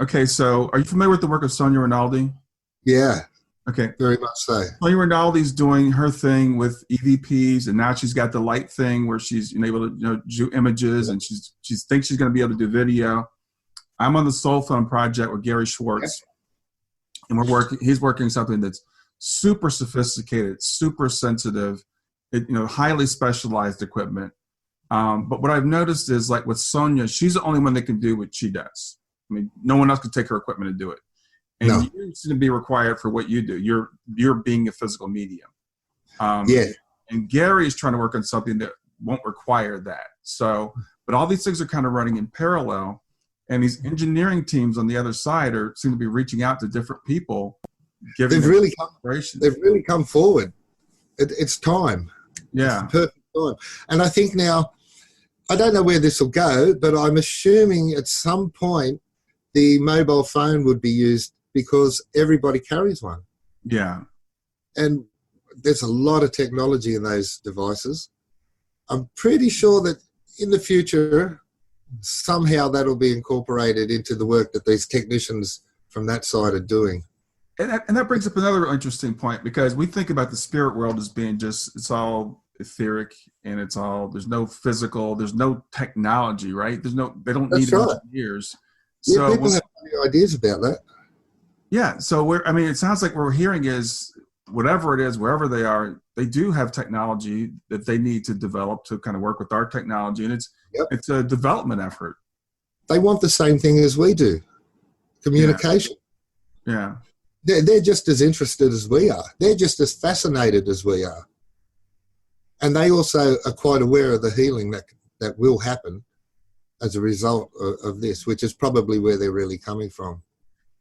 okay, so are you familiar with the work of Sonia Rinaldi? Yeah. Okay. Very much so. Sonia Rinaldi's doing her thing with EVPs, and now she's got the light thing where she's able to do images, and she thinks she's going to be able to do video. I'm on the Soul Phone project with Gary Schwartz, and he's working something that's super sophisticated, super sensitive, highly specialized equipment. But what I've noticed is, like with Sonia, she's the only one that can do what she does. I mean, no one else can take her equipment and do it. And you seem to be required for what you do. You're being a physical medium. And Gary is trying to work on something that won't require that. So, but all these things are kind of running in parallel. And these engineering teams on the other side seem to be reaching out to different people. They've really come forward. It's time. Yeah. It's the perfect time. And I think now, I don't know where this will go, but I'm assuming at some point the mobile phone would be used because everybody carries one. Yeah. And there's a lot of technology in those devices. I'm pretty sure that in the future, somehow that'll be incorporated into the work that these technicians from that side are doing. And that brings up another interesting point, because we think about the spirit world as being it's all etheric, and there's no physical, there's no technology, right? They don't need engineers. Yeah, people have many ideas about that. Yeah. So it sounds like what we're hearing is whatever it is, wherever they are, they do have technology that they need to develop to kind of work with our technology. And it's a development effort. They want the same thing as we do. Communication. Yeah. They're just as interested as we are. They're just as fascinated as we are. And they also are quite aware of the healing that will happen as a result of this, which is probably where they're really coming from.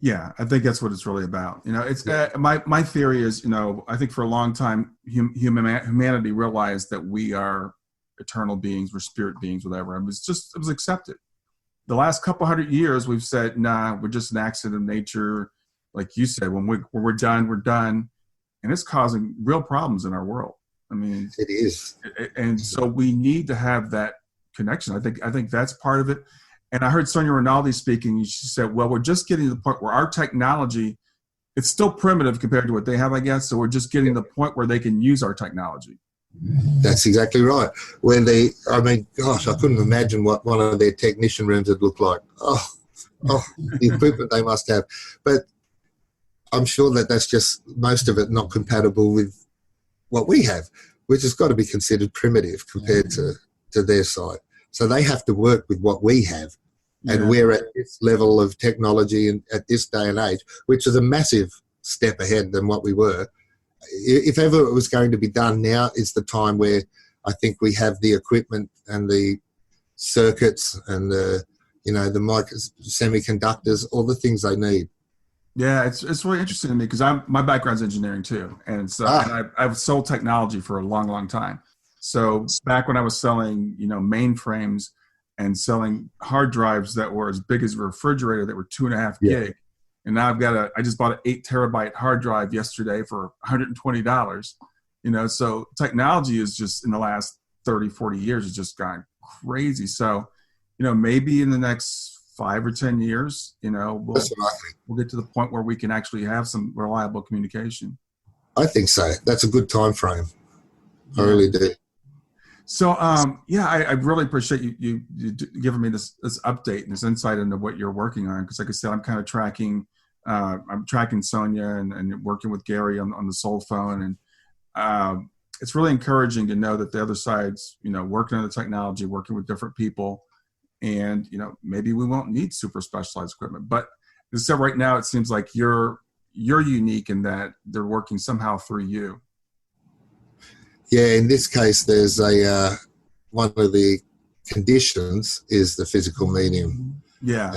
Yeah, I think that's what it's really about. It's my theory is, I think for a long time, humanity realized that we are eternal beings, we're spirit beings, whatever. It was accepted. The last couple 100 years, we've said, nah, we're just an accident of nature. Like you said, when we're done, we're done. And it's causing real problems in our world. I mean, it is. And so we need to have that connection. I think that's part of it. And I heard Sonia Rinaldi speaking. She said, well, we're just getting to the point where our technology, it's still primitive compared to what they have, I guess. So we're just getting to the point where they can use our technology. That's exactly right. Gosh, I couldn't imagine what one of their technician rooms would look like. Oh, the equipment they must have. But I'm sure that's just most of it not compatible with what we have, which has got to be considered primitive compared to their side. So they have to work with what we have. And we're at this level of technology and at this day and age, which is a massive step ahead than what we were. If ever it was going to be done, now is the time where I think we have the equipment and the circuits and the semiconductors, all the things they need. Yeah, it's really interesting to me because my background's engineering too, and so and I've sold technology for a long, long time. So back when I was selling, mainframes and selling hard drives that were as big as a refrigerator that were 2.5 gig, and now I just bought an 8 terabyte hard drive yesterday for $120. So technology is just in the last 30, 40 years has just gone crazy. So, maybe in the next 5 or 10 years, we'll get to the point where we can actually have some reliable communication. I think so. That's a good time frame. I really do. So, I really appreciate you giving me this update and this insight into what you're working on. Because like I said, I'm kind of tracking I'm tracking Sonia and working with Gary on the soul phone. And it's really encouraging to know that the other side's, working on the technology, working with different people. And, maybe we won't need super specialized equipment. But as I said, right now, it seems like you're unique in that they're working somehow through you. Yeah, in this case, there's one of the conditions is the physical medium. Yeah.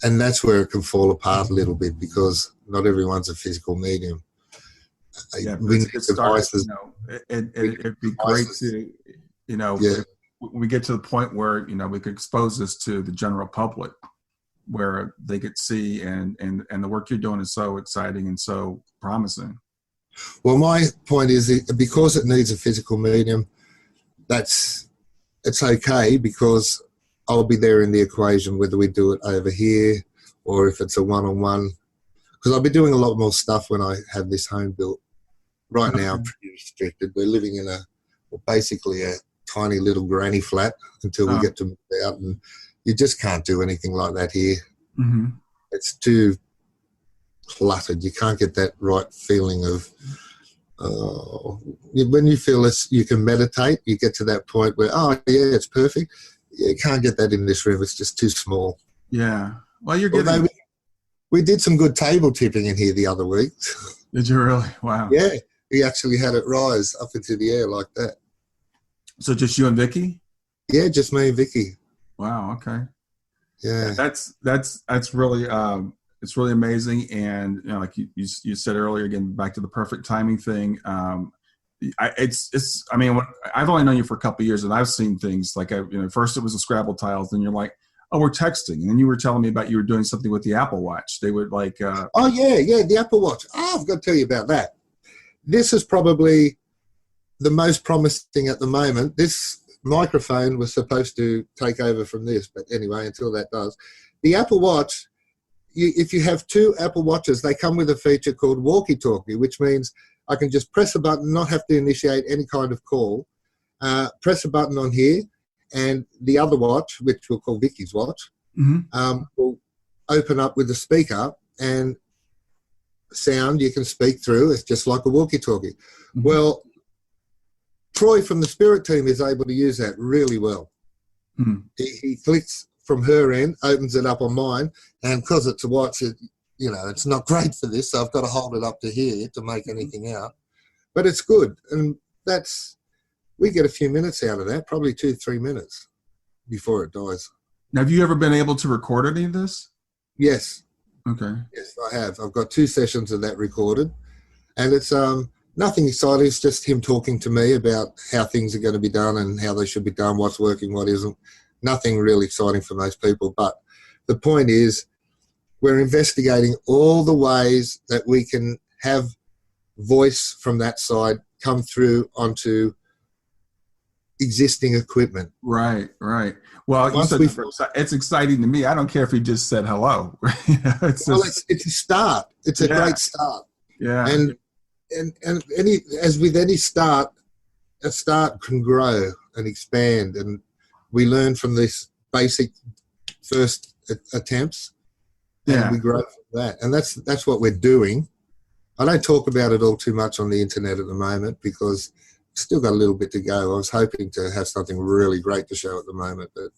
And that's where it can fall apart a little bit because not everyone's a physical medium. Yeah, we need devices. It'd be great to, if we get to the point where, we could expose this to the general public where they could see and the work you're doing is so exciting and so promising. Well, my point is because it needs a physical medium, it's okay because I'll be there in the equation, whether we do it over here or if it's a one-on-one. Because I'll be doing a lot more stuff when I have this home built. Right now, I'm pretty restricted. We're living in basically a tiny little granny flat until we get to move out, and you just can't do anything like that here. Mm-hmm. It's too cluttered. You can't get that right feeling of when you feel you can meditate, you get to that point where, it's perfect. You can't get that in this room. It's just too small. Yeah. Well, you're getting... We did some good table tipping in here the other week. Did you really? Wow. Yeah. We actually had it rise up into the air like that. So just you and Vicky? Yeah, just me and Vicky. Wow. Okay. Yeah. That's really it's really amazing. And like you said earlier, again, back to the perfect timing thing. I've only known you for a couple of years, and I've seen things like first it was the Scrabble tiles, then you're like, oh, we're texting, and then you were telling me about you were doing something with the Apple Watch. They would like. The Apple Watch. I've got to tell you about that. This is probably the most promising at the moment. This microphone was supposed to take over from this, but anyway, until that does, the Apple Watch. If you have two Apple Watches, they come with a feature called walkie-talkie, which means I can just press a button, not have to initiate any kind of call. Press a button on here, and the other watch, which we'll call Vicky's watch, will open up with a speaker and sound you can speak through. It's just like a walkie-talkie. Mm-hmm. Well, Troy from the Spirit team is able to use that really well. Mm-hmm. He clicks from her end, opens it up on mine, and because it's a watch, it's not great for this, so I've got to hold it up to here to make anything out. But it's good, and we get a few minutes out of that, probably 2-3 minutes before it dies. Now, have you ever been able to record any of this? Yes. Okay. Yes, I have. I've got 2 sessions of that recorded, and it's nothing exciting. It's just him talking to me about how things are going to be done and how they should be done, what's working, what isn't. Nothing really exciting for most people, but the point is we're investigating all the ways that we can have voice from that side come through onto existing equipment. Right. Well, it's exciting to me. I don't care if he just said hello. It's a start. It's a great start. Yeah. And as with any start, a start can grow and expand, and we learn from this basic first attempts, and we grow from that. And that's what we're doing. I don't talk about it all too much on the internet at the moment because I've still got a little bit to go. I was hoping to have something really great to show at the moment, but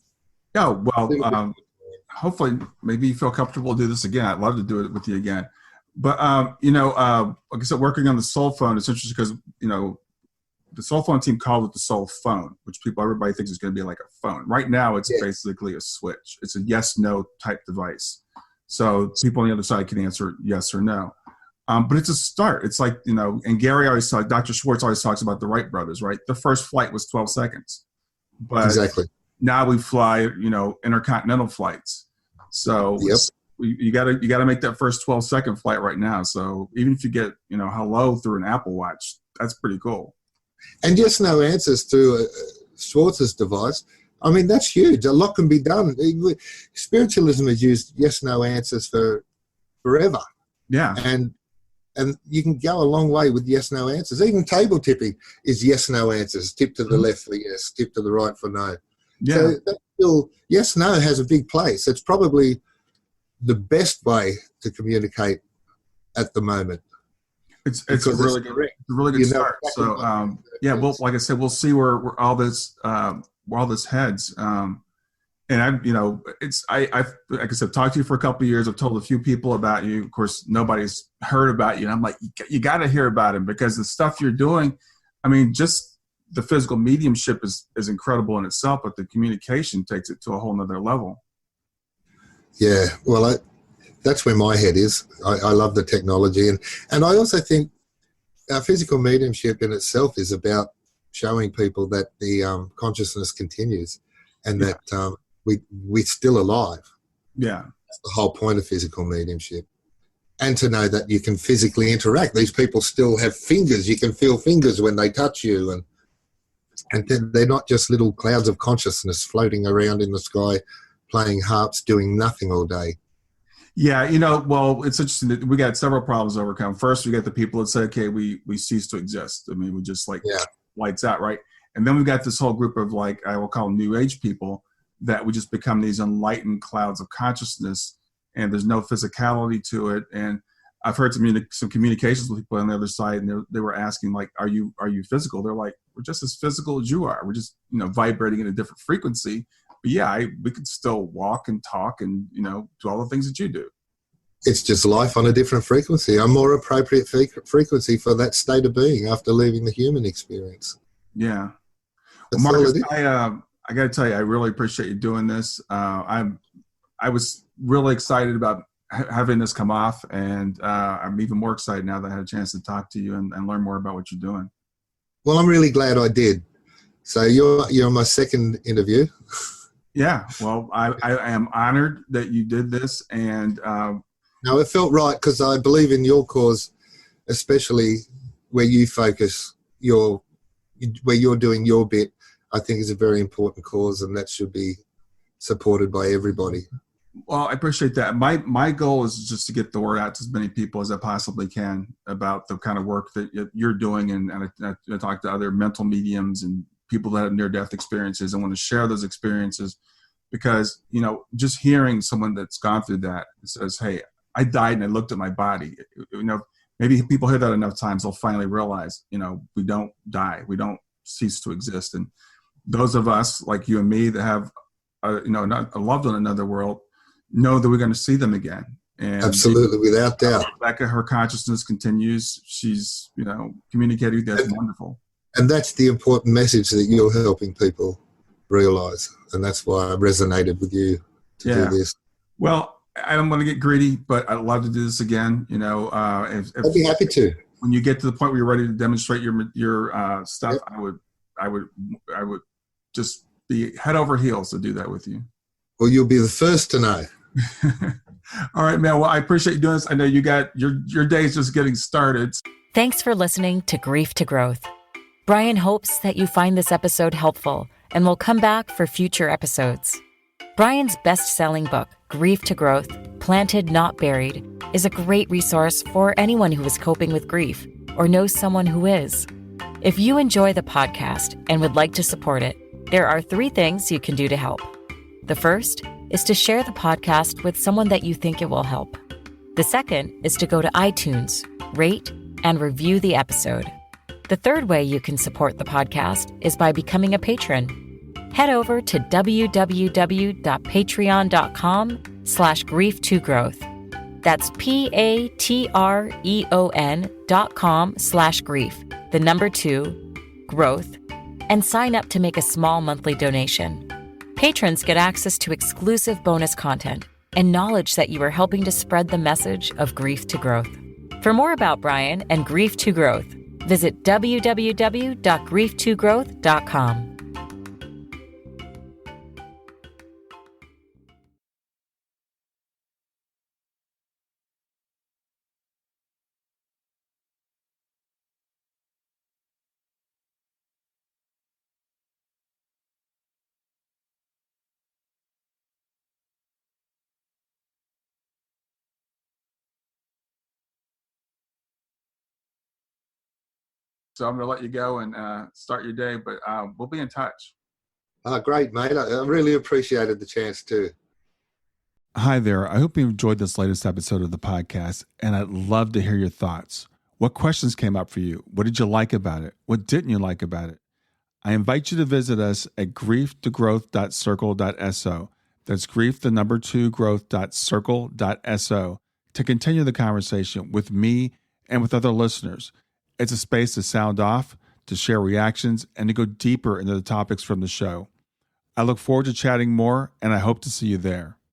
hopefully maybe you feel comfortable to do this again. I'd love to do it with you again. But like I said, working on the soul phone, it's interesting because the soul phone team called it the soul phone, which everybody thinks is going to be like a phone. Right now, it's basically a switch. It's a yes/no type device. So people on the other side can answer yes or no. But it's a start. It's like, and Gary always talks, Dr. Schwartz always talks about the Wright brothers, right? The first flight was 12 seconds. But exactly. Now we fly, intercontinental flights. So you got to make that first 12-second flight right now. So even if you get, hello through an Apple Watch, that's pretty cool. And yes, no answers through Schwartz's device. I mean, that's huge. A lot can be done. Spiritualism has used yes, no answers for forever. Yeah. And you can go a long way with yes, no answers. Even table tipping is yes, no answers. Tip to the left for yes, tip to the right for no. Yeah. So that's still, yes, no has a big place. It's probably the best way to communicate at the moment. It's a really good start. So well, like I said, we'll see where all this heads. And I like I said, talked to you for a couple of years. I've told a few people about you. Of course, nobody's heard about you. And I'm like, you got to hear about him, because the stuff you're doing, I mean, just the physical mediumship is incredible in itself, but the communication takes it to a whole nother level. Yeah, well, that's where my head is. I love the technology. And I also think our physical mediumship in itself is about showing people that the consciousness continues, and that we're still alive. Yeah. That's the whole point of physical mediumship. And to know that you can physically interact. These people still have fingers. You can feel fingers when they touch you. And they're not just little clouds of consciousness floating around in the sky, playing harps, doing nothing all day. Yeah, well, it's interesting that we got several problems to overcome. First, we got the people that say, okay, we cease to exist. I mean, we just lights out, right? And then we've got this whole group of, like, I will call them New Age people, that we just become these enlightened clouds of consciousness, and there's no physicality to it. And I've heard some communications with people on the other side, and they were asking, like, are you physical? They're like, we're just as physical as you are. We're just, vibrating at a different frequency. But yeah, we could still walk and talk and, do all the things that you do. It's just life on a different frequency, a more appropriate frequency for that state of being after leaving the human experience. Yeah. Well, Marcus, I got to tell you, I really appreciate you doing this. I was really excited about having this come off, and I'm even more excited now that I had a chance to talk to you and learn more about what you're doing. Well, I'm really glad I did. So you're my second interview. Yeah, well, I am honored that you did this, and no, it felt right, because I believe in your cause, especially where you focus where you're doing your bit. I think is a very important cause, and that should be supported by everybody. Well, I appreciate that. My goal is just to get the word out to as many people as I possibly can about the kind of work that you're doing, and I talk to other mental mediums and people that have near-death experiences. I want to share those experiences, because, just hearing someone that's gone through that says, hey, I died and I looked at my body. Maybe people hear that enough times, they'll finally realize, we don't die. We don't cease to exist. And those of us like you and me that have, a loved one in another world, know that we're going to see them again. And absolutely, without doubt. Rebecca, her consciousness continues. She's, communicating with us. Wonderful. And that's the important message that you're helping people realize. And that's why I resonated with you to do this. Well, I don't want to get greedy, but I'd love to do this again. I'd be happy to. When you get to the point where you're ready to demonstrate your stuff, yep. I would just be head over heels to do that with you. Well, you'll be the first to know. All right, man. Well, I appreciate you doing this. I know you got your day's just getting started. Thanks for listening to Grief to Growth. Brian hopes that you find this episode helpful and will come back for future episodes. Brian's best-selling book, Grief to Growth, Planted Not Buried, is a great resource for anyone who is coping with grief or knows someone who is. If you enjoy the podcast and would like to support it, there are 3 things you can do to help. The first is to share the podcast with someone that you think it will help. The second is to go to iTunes, rate, and review the episode. The third way you can support the podcast is by becoming a patron. Head over to www.patreon.com/grief2growth. That's patreon.com/grief, the number 2, growth, and sign up to make a small monthly donation. Patrons get access to exclusive bonus content and knowledge that you are helping to spread the message of Grief to Growth. For more about Brian and Grief to Growth, visit www.grief2growth.com. So I'm going to let you go and start your day, but we'll be in touch. Great, mate. I really appreciated the chance too. Hi there. I hope you enjoyed this latest episode of the podcast, and I'd love to hear your thoughts. What questions came up for you? What did you like about it? What didn't you like about it? I invite you to visit us at growth2growth.circle.so. That's growth2growth.circle.so to continue the conversation with me and with other listeners. It's a space to sound off, to share reactions, and to go deeper into the topics from the show. I look forward to chatting more, and I hope to see you there.